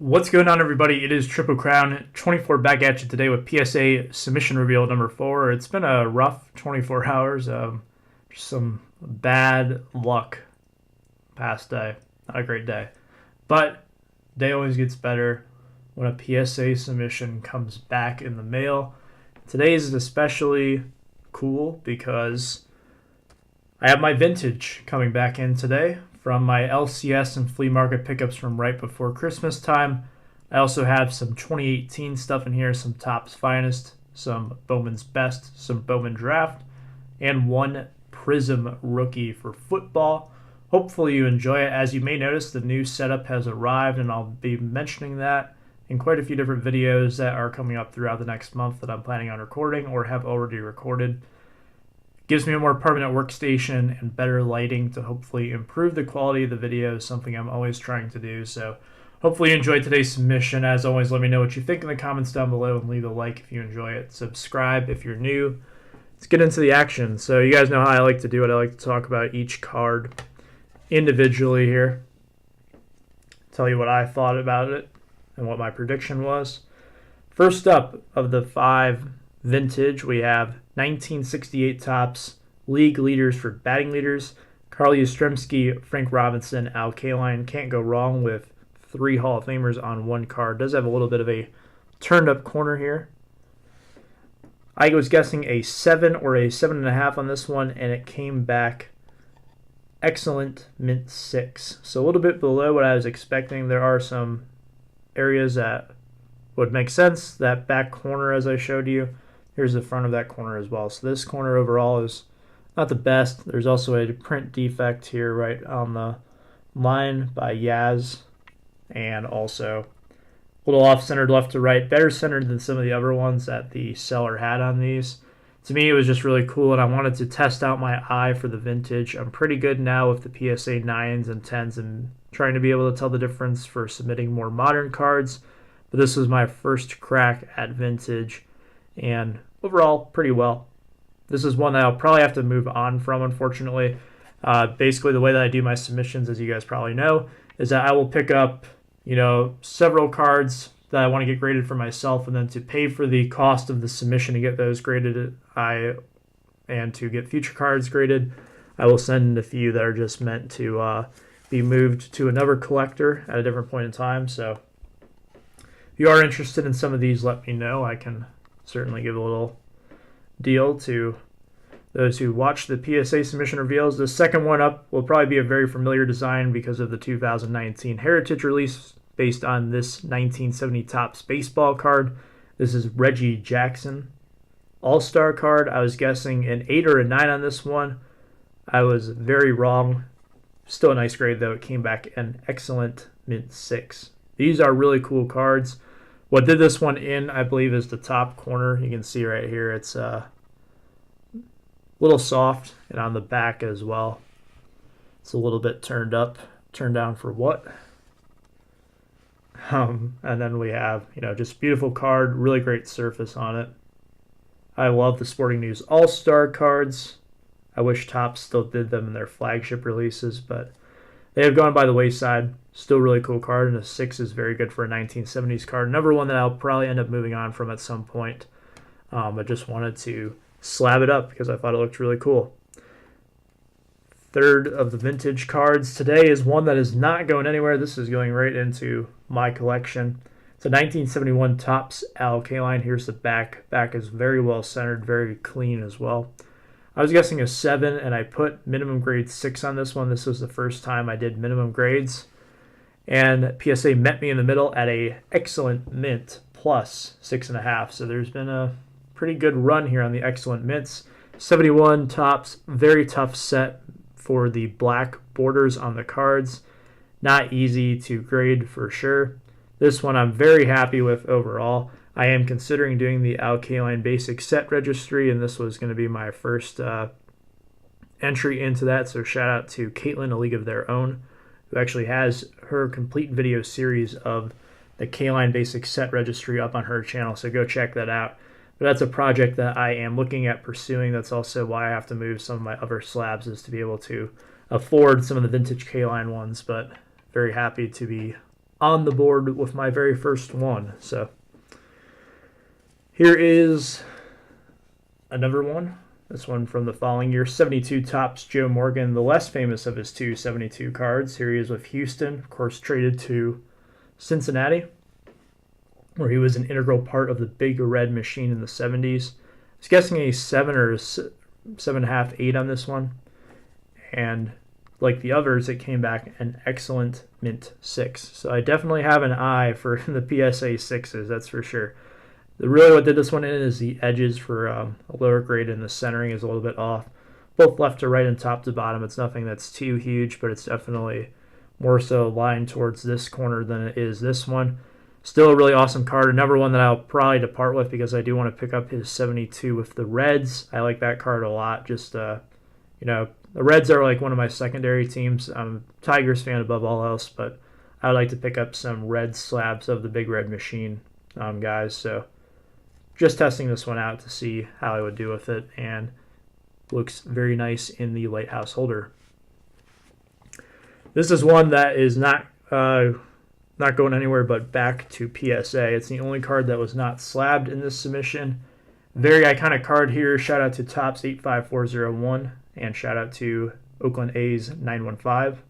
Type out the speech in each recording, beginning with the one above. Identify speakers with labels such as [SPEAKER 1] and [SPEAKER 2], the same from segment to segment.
[SPEAKER 1] What's going on, everybody? It is Triple Crown 24 back at you today with PSA submission reveal number 4. It's been a rough 24 hours. Just some bad luck past day. Not a great day. But day always gets better when a PSA submission comes back in the mail. Today's is especially cool because I have my vintage coming back in today from my LCS and flea market pickups from right before Christmas time. I also have some 2018 stuff in here, some Topps Finest, some Bowman's Best, some Bowman Draft, and one Prizm rookie for football. Hopefully you enjoy it. As you may notice, the new setup has arrived, and I'll be mentioning that in quite a few different videos that are coming up throughout the next month that I'm planning on recording or have already recorded. Gives me a more permanent workstation and better lighting to hopefully improve the quality of the video, something I'm always trying to do. So hopefully you enjoyed today's submission. As always, let me know what you think in the comments down below and leave a like if you enjoy it. Subscribe if you're new. Let's get into the action. So you guys know how I like to do it. I like to talk about each card individually here. Tell you what I thought about it and what my prediction was. First up of the 5 vintage, we have 1968 Topps league leaders for batting leaders. Carl Yastrzemski, Frank Robinson, Al Kaline. Can't go wrong with 3 Hall of Famers on one card. Does have a little bit of a turned up corner here. I was guessing a 7 or a 7.5 on this one, and it came back excellent mint 6. So a little bit below what I was expecting. There are some areas that would make sense. That back corner, as I showed you. Here's the front of that corner as well. So this corner overall is not the best. There's also a print defect here right on the line by Yaz, and also a little off-centered left to right. Better centered than some of the other ones that the seller had on these. To me, it was just really cool, and I wanted to test out my eye for the vintage. I'm pretty good now with the PSA 9s and 10s and trying to be able to tell the difference for submitting more modern cards. But this was my first crack at vintage, and overall, pretty well. This is one that I'll probably have to move on from, unfortunately. Basically, the way that I do my submissions, as you guys probably know, is that I will pick up, several cards that I want to get graded for myself, and then to pay for the cost of the submission to get those graded, and to get future cards graded, I will send a few that are just meant to be moved to another collector at a different point in time. So if you are interested in some of these, let me know. I can certainly give a little deal to those who watch the PSA submission reveals. The second one up will probably be a very familiar design because of the 2019 Heritage release based on this 1970 Topps baseball card. This is Reggie Jackson All-Star card. I was guessing an 8 or a 9 on this one. I was very wrong. Still a nice grade though. It came back an excellent mint 6. These are really cool cards. What did this one in, I believe, is the top corner. You can see right here it's a little soft, and on the back as well. It's a little bit turned up, turned down for what? And then we have, just beautiful card, really great surface on it. I love the Sporting News All-Star cards. I wish Topps still did them in their flagship releases, but they have gone by the wayside. Still really cool card, and a 6 is very good for a 1970s card. Another one that I'll probably end up moving on from at some point. I just wanted to slab it up because I thought it looked really cool. Third of the vintage cards today is one that is not going anywhere. This is going right into my collection. It's a 1971 Topps Al Kaline. Here's the back. Back is very well centered, very clean as well. I was guessing a 7, and I put minimum grade 6 on this one. This was the first time I did minimum grades. And PSA met me in the middle at a excellent mint plus 6.5. So there's been a pretty good run here on the excellent mints. 71 Topps, very tough set for the black borders on the cards. Not easy to grade for sure. This one I'm very happy with overall. I am considering doing the Al Kaline Basic Set Registry, and this was going to be my first entry into that. So shout out to Caitlin, A League of Their Own, who actually has her complete video series of the Kaline Basic Set Registry up on her channel, so go check that out. But that's a project that I am looking at pursuing. That's also why I have to move some of my other slabs, is to be able to afford some of the vintage Kaline ones, but very happy to be on the board with my very first one. So here is another one. This one from the following year, 72 Topps Joe Morgan, the less famous of his two 72 cards. Here he is with Houston, of course traded to Cincinnati, where he was an integral part of the big red machine in the 70s. I was guessing a 7 or 7.5, 8 on this one. And like the others, it came back an excellent mint 6. So I definitely have an eye for the PSA 6s, that's for sure. Really what did this one in is the edges for a lower grade, and the centering is a little bit off. Both left to right and top to bottom. It's nothing that's too huge, but it's definitely more so aligned towards this corner than it is this one. Still a really awesome card. Another one that I'll probably depart with because I do want to pick up his 72 with the Reds. I like that card a lot. Just, the Reds are like one of my secondary teams. I'm a Tigers fan above all else, but I would like to pick up some red slabs of the big red machine guys. So just testing this one out to see how I would do with it, and looks very nice in the lighthouse holder. This is one that is not going anywhere but back to PSA. It's the only card that was not slabbed in this submission. Very iconic card here. Shout out to Topps 85401 and shout out to Oakland A's 915.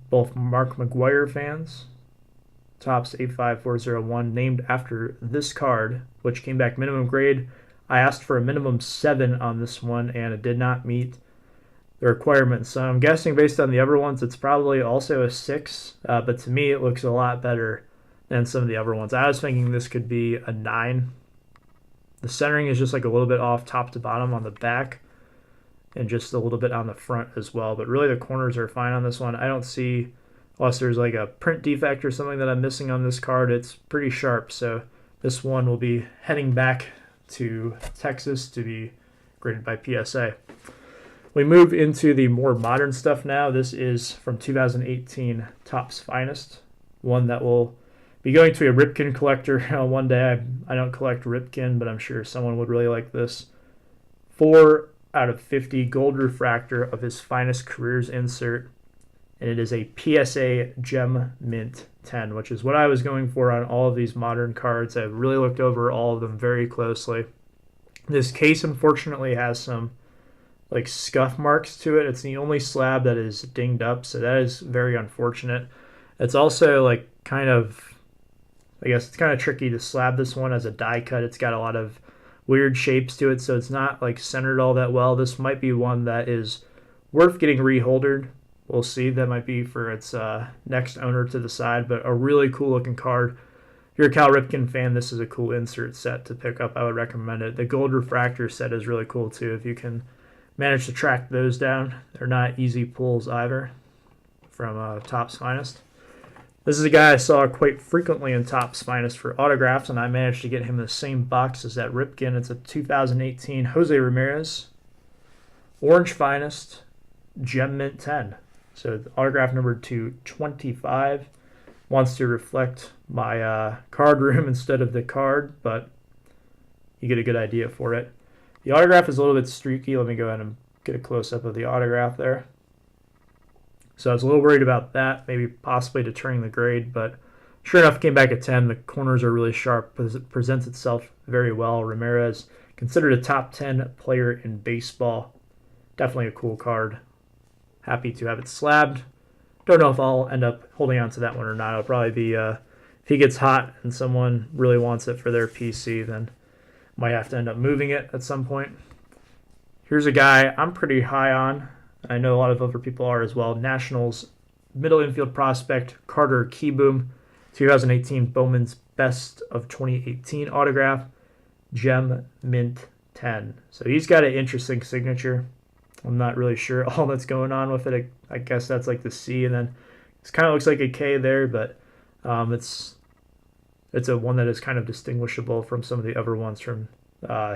[SPEAKER 1] Both Mark McGwire fans. Topps 85401 named after this card, which came back minimum grade. I asked for a minimum 7 on this one, and it did not meet the requirements. So I'm guessing based on the other ones, it's probably also a 6, but to me it looks a lot better than some of the other ones. I was thinking this could be a 9. The centering is just like a little bit off top to bottom on the back, and just a little bit on the front as well. But really the corners are fine on this one. I don't see, unless there's like a print defect or something that I'm missing on this card, it's pretty sharp. So this one will be heading back to Texas to be graded by PSA. We move into the more modern stuff now. This is from 2018 Topps Finest, one that will be going to a Ripken collector one day. I don't collect Ripken, but I'm sure someone would really like this. 4 out of 50 gold refractor of his finest careers insert, and it is a PSA Gem Mint 10, which is what I was going for on all of these modern cards. I've really looked over all of them very closely. This case unfortunately has some like scuff marks to it. It's the only slab that is dinged up, so that is very unfortunate. It's also like kind of, I guess it's kind of tricky to slab this one as a die cut. It's got a lot of weird shapes to it, so it's not like centered all that well. This might be one that is worth getting reholdered. We'll see. That might be for its next owner to the side, but a really cool looking card. If you're a Cal Ripken fan, this is a cool insert set to pick up. I would recommend it. The gold refractor set is really cool too. If you can manage to track those down, they're not easy pulls either from Topps Finest. This is a guy I saw quite frequently in Topps Finest for autographs, and I managed to get him the same box as that Ripken. It's a 2018 Jose Ramirez Orange Finest Gem Mint 10. So the autograph number 225 wants to reflect my card room instead of the card, but you get a good idea for it. The autograph is a little bit streaky. Let me go ahead and get a close-up of the autograph there. So I was a little worried about that, maybe possibly deterring the grade, but sure enough, came back at 10. The corners are really sharp, presents itself very well. Ramirez, considered a top 10 player in baseball. Definitely a cool card. Happy to have it slabbed. Don't know if I'll end up holding on to that one or not. It'll probably be, if he gets hot and someone really wants it for their PC, then might have to end up moving it at some point. Here's a guy I'm pretty high on. I know a lot of other people are as well. Nationals middle infield prospect Carter Kieboom, 2018 Bowman's Best of 2018 autograph, Gem Mint 10. So he's got an interesting signature. I'm not really sure all that's going on with it. I guess that's like the C, and then it kind of looks like a K there, but it's a one that is kind of distinguishable from some of the other ones from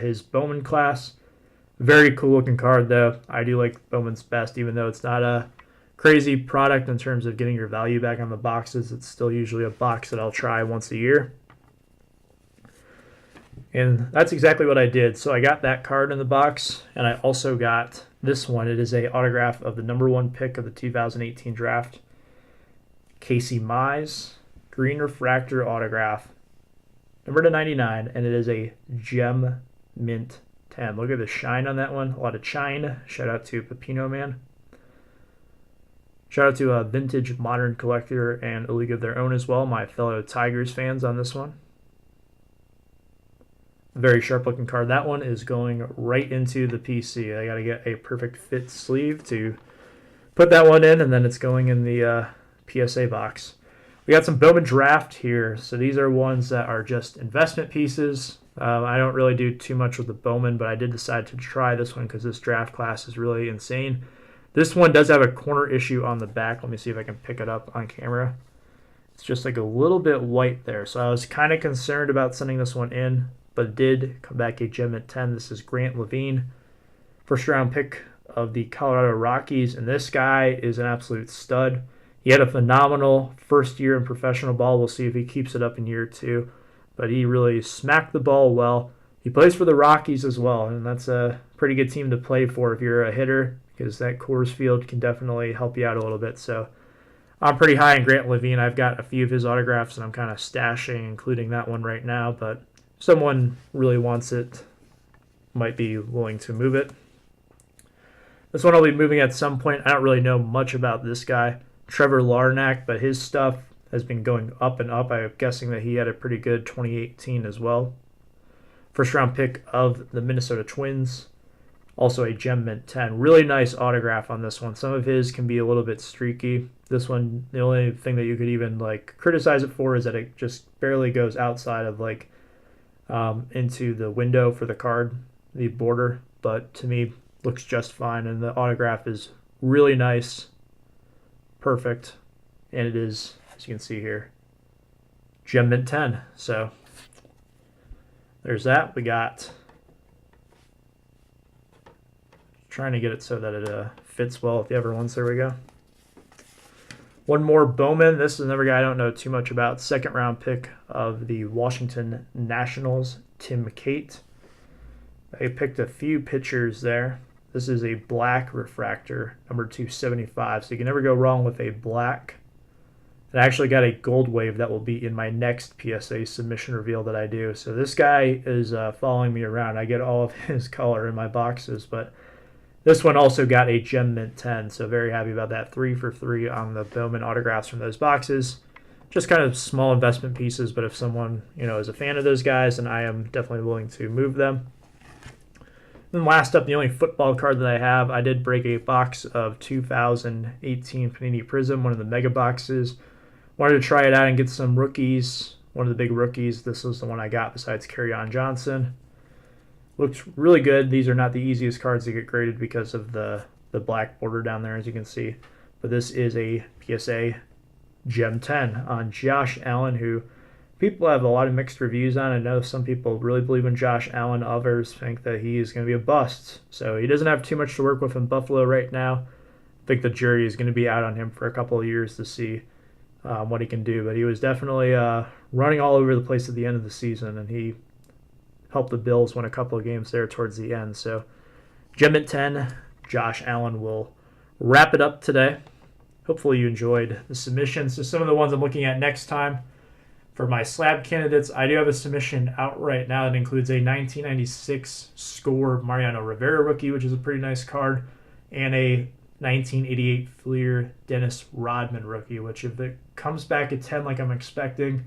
[SPEAKER 1] his Bowman class. Very cool looking card though. I do like Bowman's Best, even though it's not a crazy product in terms of getting your value back on the boxes. It's still usually a box that I'll try once a year. And that's exactly what I did. So I got that card in the box, and I also got this one. It is a autograph of the number 1 pick of the 2018 draft. Casey Mize, green refractor autograph, number to 99, and it is a gem mint 10. Look at the shine on that one. A lot of shine. Shout out to Pepino Man. Shout out to a Vintage Modern Collector and a League of Their Own as well, my fellow Tigers fans on this one. Very sharp looking card. That one is going right into the PC. I got to get a perfect fit sleeve to put that one in, and then it's going in the PSA box. We got some Bowman Draft here. So these are ones that are just investment pieces. I don't really do too much with the Bowman, but I did decide to try this one because this draft class is really insane. This one does have a corner issue on the back. Let me see if I can pick it up on camera. It's just like a little bit white there. So I was kind of concerned about sending this one in, but it did come back a gem at 10. This is Grant Levine, first round pick of the Colorado Rockies, and this guy is an absolute stud. He had a phenomenal first year in professional ball. We'll see if he keeps it up in year 2, but he really smacked the ball well. He plays for the Rockies as well, and that's a pretty good team to play for if you're a hitter, because that Coors Field can definitely help you out a little bit. So I'm pretty high in Grant Levine. I've got a few of his autographs, and I'm kind of stashing, including that one right now, but if someone really wants it, might be willing to move it. This one I'll be moving at some point. I don't really know much about this guy, Trevor Larnach, but his stuff has been going up and up. I'm guessing that he had a pretty good 2018 as well. First round pick of the Minnesota Twins. Also a gem mint 10. Really nice autograph on this one. Some of his can be a little bit streaky. This one, the only thing that you could even like criticize it for is that it just barely goes outside of like into the window for the card, the border. But to me, looks just fine, and the autograph is really nice, perfect, and it is, as you can see here, gem mint 10. So there's that. We got, trying to get it so that it fits well with the other ones. There we go. One more Bowman. This is another guy I don't know too much about. Second round pick of the Washington Nationals, Tim Cate. I picked a few pitchers there. This is a black refractor, number 275. So you can never go wrong with a black. And I actually got a gold wave that will be in my next PSA submission reveal that I do. So this guy is following me around. I get all of his color in my boxes, but this one also got a gem mint 10. So very happy about that. 3 for 3 on the Bowman autographs from those boxes. Just kind of small investment pieces, but if someone, is a fan of those guys, then I am definitely willing to move them. Then last up, the only football card that I have, I did break a box of 2018 Panini Prizm, one of the mega boxes. Wanted to try it out and get some rookies, one of the big rookies. This was the one I got besides Kerryon Johnson. Looks really good. These are not the easiest cards to get graded because of the black border down there, as you can see. But this is a PSA Gem 10 on Josh Allen, who people have a lot of mixed reviews on. I know some people really believe in Josh Allen. Others think that he is going to be a bust. So he doesn't have too much to work with in Buffalo right now. I think the jury is going to be out on him for a couple of years to see what he can do. But he was definitely running all over the place at the end of the season, and he helped the Bills win a couple of games there towards the end. So Gem at 10, Josh Allen will wrap it up today. Hopefully you enjoyed the submissions. So some of the ones I'm looking at next time. For my slab candidates, I do have a submission out right now that includes a 1996 score Mariano Rivera rookie, which is a pretty nice card, and a 1988 Fleer Dennis Rodman rookie, which if it comes back at 10 like I'm expecting,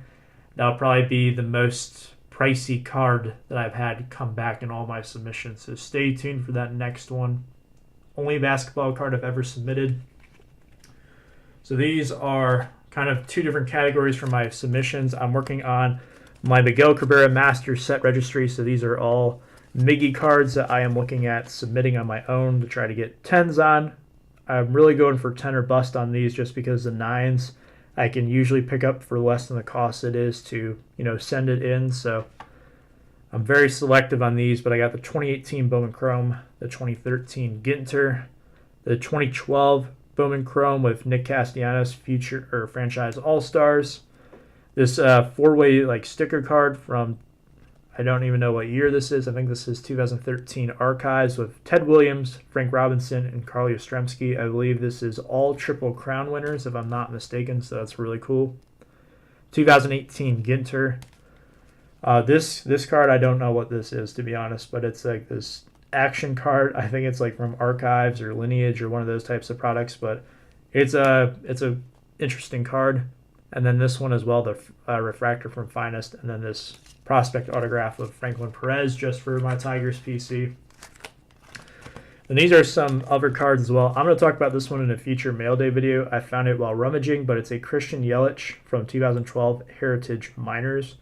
[SPEAKER 1] that'll probably be the most pricey card that I've had come back in all my submissions. So stay tuned for that next one. Only basketball card I've ever submitted. So these are kind of two different categories for my submissions. I'm working on my Miguel Cabrera Master Set Registry, so these are all Miggy cards that I am looking at submitting on my own to try to get 10s on. I'm really going for 10 or bust on these just because the 9s I can usually pick up for less than the cost it is to, send it in. So I'm very selective on these, but I got the 2018 Bowman Chrome, the 2013 Ginter, the 2012 Bowman Chrome with Nick Castellanos, future or franchise All-Stars. This four-way sticker card from I don't even know what year this is. I think this is 2013 Archives with Ted Williams, Frank Robinson, and Carl Yastrzemski. I believe this is all Triple Crown winners, if I'm not mistaken, so that's really cool. 2018 Ginter. This card, I don't know what this is, to be honest, but it's like this action card. I think it's like from Archives or Lineage or one of those types of products, but it's a interesting card. And then this one as well, the refractor from Finest, and then this prospect autograph of Franklin Perez just for my Tigers PC. And these are some other cards as well. I'm going to talk about this one in a future mail day video. I found it while rummaging, but it's a Christian Yelich from 2012 Heritage Minors.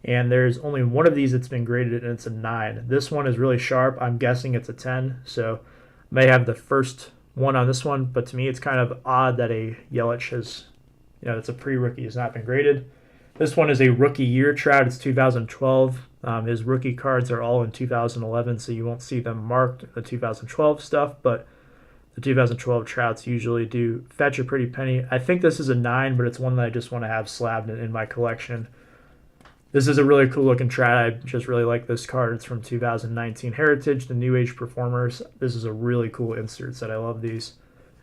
[SPEAKER 1] And there's only one of these that's been graded, and it's a 9. This one is really sharp. I'm guessing it's a 10, so may have the first one on this one. But to me, it's kind of odd that a Yelich has, it's a pre-rookie, has not been graded. This one is a rookie year Trout. It's 2012. His rookie cards are all in 2011, so you won't see them marked, the 2012 stuff, but the 2012 Trouts usually do fetch a pretty penny. I think this is a 9, but it's one that I just want to have slabbed in my collection. This is a really cool looking Trout. I just really like this card. It's from 2019 Heritage, the New Age Performers. This is a really cool insert set. I love these.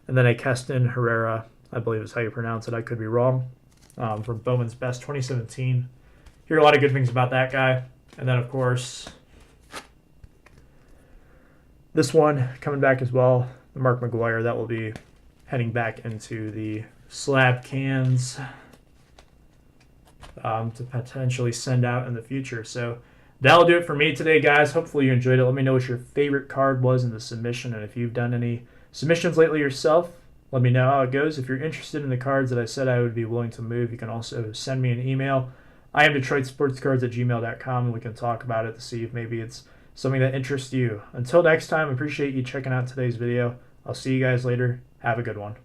[SPEAKER 1] And then a Keston Herrera, I believe is how you pronounce it. I could be wrong. From Bowman's Best 2017. Hear a lot of good things about that guy. And then, of course, this one coming back as well, the Mark McGwire. That will be heading back into the slab cans to potentially send out in the future. So that'll do it for me today, guys. Hopefully you enjoyed it. Let me know what your favorite card was in the submission, and if you've done any submissions lately yourself, let me know how it goes. If you're interested in the cards that I said I would be willing to move, you can also send me an email. I am DetroitSportsCards@gmail.com, and we can talk about it to see if maybe it's something that interests you. Until next time, I appreciate you checking out today's video. I'll see you guys later. Have a good one.